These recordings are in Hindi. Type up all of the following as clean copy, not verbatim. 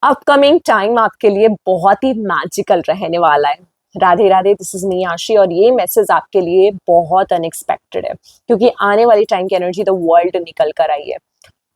अपकमिंग टाइम आपके लिए बहुत ही मैजिकल रहने वाला है। Radhe Radhe, this is me आशी, और ये मैसेज आपके लिए बहुत अनएक्सपेक्टेड है क्योंकि आने वाली टाइम की एनर्जी द वर्ल्ड निकल कर आई है।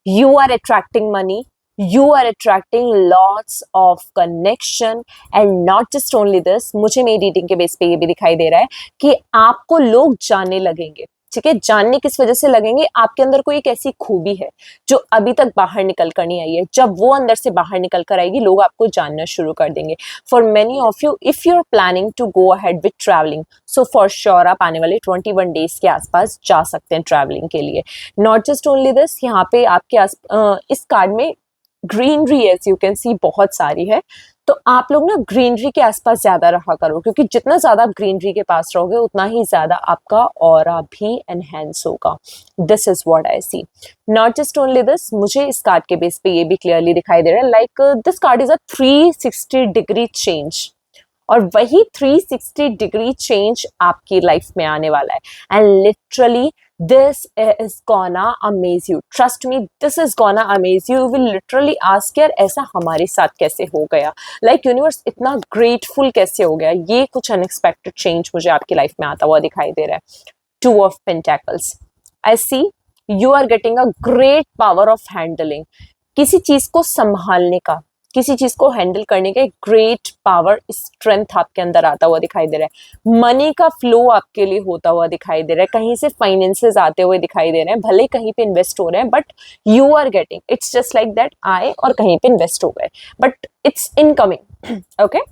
You are attracting money, you are attracting lots of connection, and not just only this, मुझे मेरी रीडिंग के बेस पे ये भी दिखाई दे रहा है कि आपको लोग जानने लगेंगे। ठीक है, जानने किस वजह से लगेंगे? आपके अंदर कोई एक ऐसी खूबी है जो अभी तक बाहर निकल कर नहीं आई है। जब वो अंदर से बाहर निकल कर आएगी, लोग आपको जानना शुरू कर देंगे। For many of you, if you are planning to go ahead with travelling, so for sure आप आने वाले 21 डेज के आसपास जा सकते हैं ट्रैवलिंग के लिए। नॉट जस्ट ओनली दिस, यहाँ पे आपके इस कार्ड में greenery as you can see बहुत सारी है। तो आप लोग ना ग्रीनरी के आसपास ज्यादा रहा करो, क्योंकि जितना ज्यादा आप ग्रीनरी के पास रहोगे उतना ही ज्यादा आपका ऑरा भी एनहेंस होगा। This is what I see. Not just only this, मुझे इस कार्ड के बेस पे ये भी क्लियरली दिखाई दे रहा है, like this card is a 360 degree change, और वही 360 डिग्री चेंज आपकी लाइफ में आने वाला है। And literally this is gonna amaze you, trust me, this is gonna amaze you. Will literally ask यार ऐसा हमारे साथ कैसे हो गया, लाइक यूनिवर्स इतना ग्रेटफुल कैसे हो गया। ये कुछ अनएक्सपेक्टेड चेंज मुझे आपकी लाइफ में आता हुआ दिखाई दे रहा है। Two of pentacles, I see you are getting a great power of handling, किसी चीज को संभालने का, किसी चीज को हैंडल करने का एक ग्रेट पावर, स्ट्रेंथ आपके अंदर आता हुआ दिखाई दे रहा है। मनी का फ्लो आपके लिए होता हुआ दिखाई दे रहा है, कहीं से फाइनेंसेस आते हुए दिखाई दे रहे हैं, भले कहीं पे इन्वेस्ट हो रहे हैं but you are getting, it's just like that आए और कहीं पे इन्वेस्ट हो गए but it's incoming. Okay,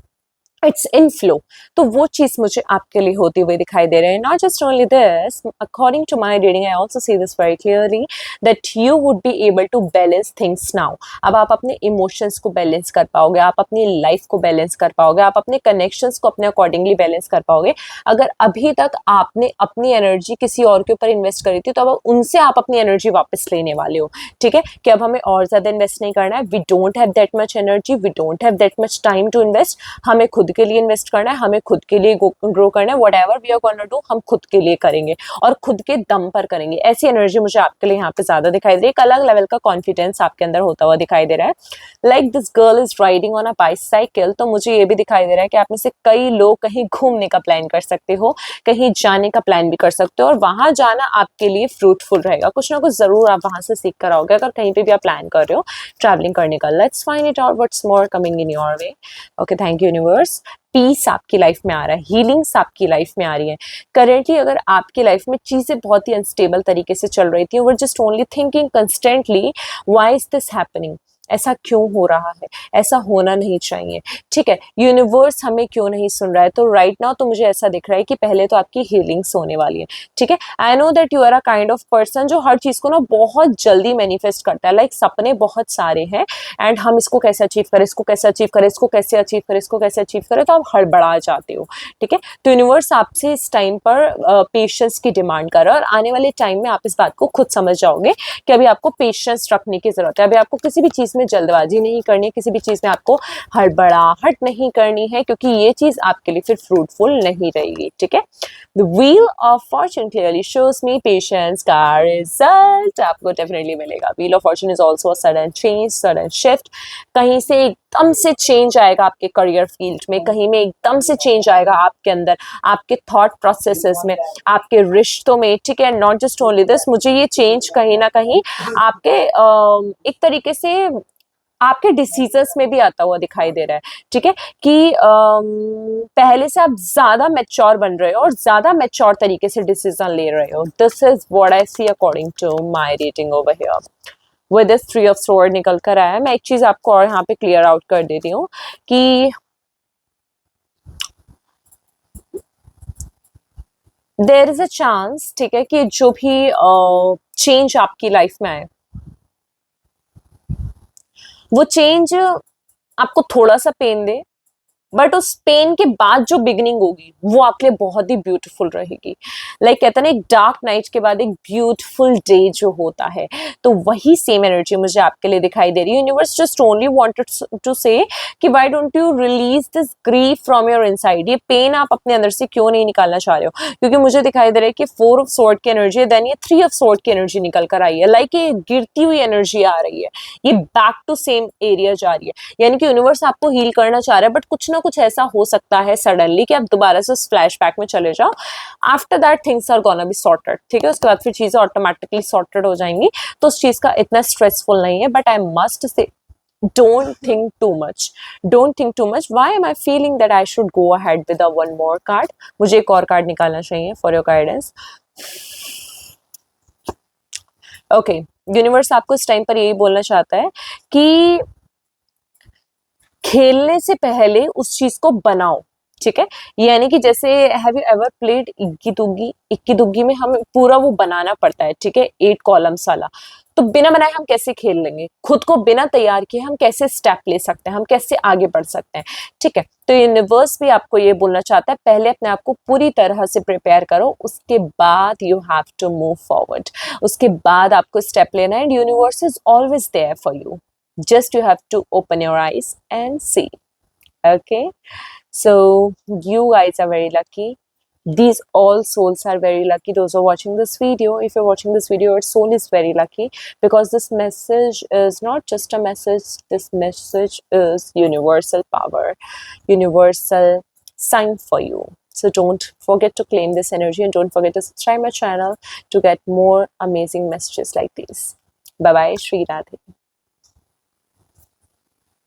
it's in flow. तो वो चीज मुझे आपके लिए होती हुई दिखाई दे रहे हैं। Not just only this, according to my reading I also see this very clearly that you would be able to balance things now. अब आप अपने इमोशंस को बैलेंस कर पाओगे, आप अपनी लाइफ को बैलेंस कर पाओगे, आप अपने कनेक्शंस को अपने अकॉर्डिंगली बैलेंस कर पाओगे। अगर अभी तक आपने अपनी एनर्जी किसी और के ऊपर इन्वेस्ट करी थी, तो अब उनसे आप अपनी एनर्जी वापस लेने वाले हो। ठीक है, कि अब हमें और ज्यादा इन्वेस्ट नहीं करना है, we don't have that much energy, we don't have that much time to invest, हमें खुद के लिए इन्वेस्ट करना है, हमें खुद के लिए ग्रो करना है। Whatever we are gonna do, हम खुद के लिए करेंगे और खुद के दम पर करेंगे। ऐसी एनर्जी मुझे आपके लिए यहाँ पे ज्यादा दिखाई दे रही है। एक अलग लेवल का कॉन्फिडेंस आपके अंदर होता हुआ दिखाई दे रहा है। Like this girl is riding on a bicycle. तो मुझे ये भी दिखाई दे रहा है कि आप में से कई लोग कहीं घूमने का प्लान कर सकते हो, कहीं जाने का प्लान भी कर सकते हो, और वहां जाना आपके लिए फ्रूटफुल रहेगा। कुछ ना कुछ जरूर आप वहां से सीख कर आओगे अगर कहीं पे भी आप प्लान कर रहे हो ट्रैवलिंग करने का। Let's find it out what's more coming in your way. Okay, thank you universe. Peace आपकी लाइफ में आ रहा है, हीलिंग्स आपकी लाइफ में आ रही है। करेंटली अगर आपकी लाइफ में चीजें बहुत ही अनस्टेबल तरीके से चल रही थी, were just only thinking constantly why is this happening, ऐसा क्यों हो रहा है, ऐसा होना नहीं चाहिए। ठीक है, यूनिवर्स हमें क्यों नहीं सुन रहा है? तो राइट नाउ तो मुझे ऐसा दिख रहा है कि पहले तो आपकी हीलिंग्स होने वाली है। ठीक है, I know that you are a kind of person जो हर चीज को ना बहुत जल्दी मैनिफेस्ट करता है, लाइक सपने बहुत सारे हैं एंड हम इसको कैसे अचीव करें, इसको कैसे अचीव करें, इसको कैसे अचीव करें, इसको कैसे अचीव करें, तो आप हड़बड़ा जाते हो। ठीक है, तो यूनिवर्स आपसे इस टाइम पर पेशेंस की डिमांड कर रहा है, और आने वाले टाइम में आप इस बात को खुद समझ जाओगे कि अभी आपको पेशेंस रखने की जरूरत है। अभी आपको किसी भी चीज में जल्दबाजी नहीं करनी है, किसी भी चीज में आपको हड़बड़ाहट नहीं करनी है, क्योंकि ये चीज आपके लिए फिर फ्रूटफुल नहीं रहेगी। ठीक है, the wheel of Fortune clearly shows me patience का रिजल्ट आपको डेफिनेटली मिलेगा। Wheel of Fortune is also a sudden change, sudden shift. कहीं से एकदम से चेंज आएगा आपके करियर फील्ड में, कहीं में एकदम से चेंज आएगा आपके अंदर, आपके थॉट प्रोसेसेस में, आपके रिश्तों में। ठीक है, नॉट जस्ट ओनली दिस, मुझे ये चेंज कहीं ना कहीं आपके एक तरीके से आपके डिसीजंस में भी आता हुआ दिखाई दे रहा है। ठीक है, कि पहले से आप ज्यादा मैच्योर बन रहे हो और ज्यादा मैच्योर तरीके से डिसीजन ले रहे हो। This is what I see according to my reading over here. With this three of sword निकल कर आया है। मैं एक चीज आपको और यहाँ पे क्लियर आउट कर देती हूँ कि देयर इज अ चांस, ठीक है, कि जो भी चेंज आपकी लाइफ में आए, वो चेंज आपको थोड़ा सा पेन दे, बट उस पेन के बाद जो बिगनिंग होगी वो आपके लिए बहुत ही ब्यूटीफुल रहेगी। लाइक कहते हैं ना, एक डार्क नाइट के बाद एक ब्यूटीफुल डे जो होता है, तो वही सेम एनर्जी मुझे आपके लिए दिखाई दे रही है। Universe just only wanted to say कि why don't you release this grief from your inside. ये पेन आप अपने अंदर से क्यों नहीं निकालना चाह रहे हो? क्योंकि मुझे दिखाई दे रहा है कि 4 ऑफ स्वॉर्ड की एनर्जी है, देन ये 3 ऑफ स्वॉर्ड की एनर्जी निकल कर आई है। लाइक ये गिरती हुई एनर्जी आ रही है, ये बैक टू सेम एरिया जा रही है। यानी कि यूनिवर्स आपको हील करना चाह रहा है, बट कुछ ना कुछ ऐसा हो सकता है सडनली कि आप दोबारा से उस फ्लैशबैक में चले जाओ। After that things are gonna be sorted, ठीक है, उसके बाद फिर चीजें ऑटोमेटिकली सॉर्टेड हो जाएंगी, तो उस चीज का इतना स्ट्रेसफुल नहीं है। But I must say don't think too much, don't think too much. Why am I feeling that I should go ahead with a one more card? मुझे एक और कार्ड निकालना चाहिए for your guidance. Okay, universe आपको इस टाइम पर यही बोलना चाहता है कि खेलने से पहले उस चीज को बनाओ, ठीक है। यानी कि जैसे हैव यू एवर प्लेड इक्की दुग्गी? इक्की दुग्गी में हमें पूरा वो बनाना पड़ता है, ठीक है, 8 कॉलम्स वाला। तो बिना बनाए हम कैसे खेल लेंगे? खुद को बिना तैयार किए हम कैसे स्टेप ले सकते हैं, हम कैसे आगे बढ़ सकते हैं, ठीक है। तो यूनिवर्स भी आपको ये बोलना चाहता है, पहले अपने आप को पूरी तरह से प्रिपेयर करो, उसके बाद you have to move forward, उसके बाद आपको स्टेप लेना है। And universe is always there for you, just you have to open your eyes and see. Okay, so you guys are very lucky. These all souls are very lucky, those who are watching this video. If you're watching this video, your soul is very lucky, because this message is not just a message, this message is universal power, universal sign for you. So don't forget to claim this energy, and don't forget to subscribe my channel to get more amazing messages like these. Bye bye, Shri Radhe.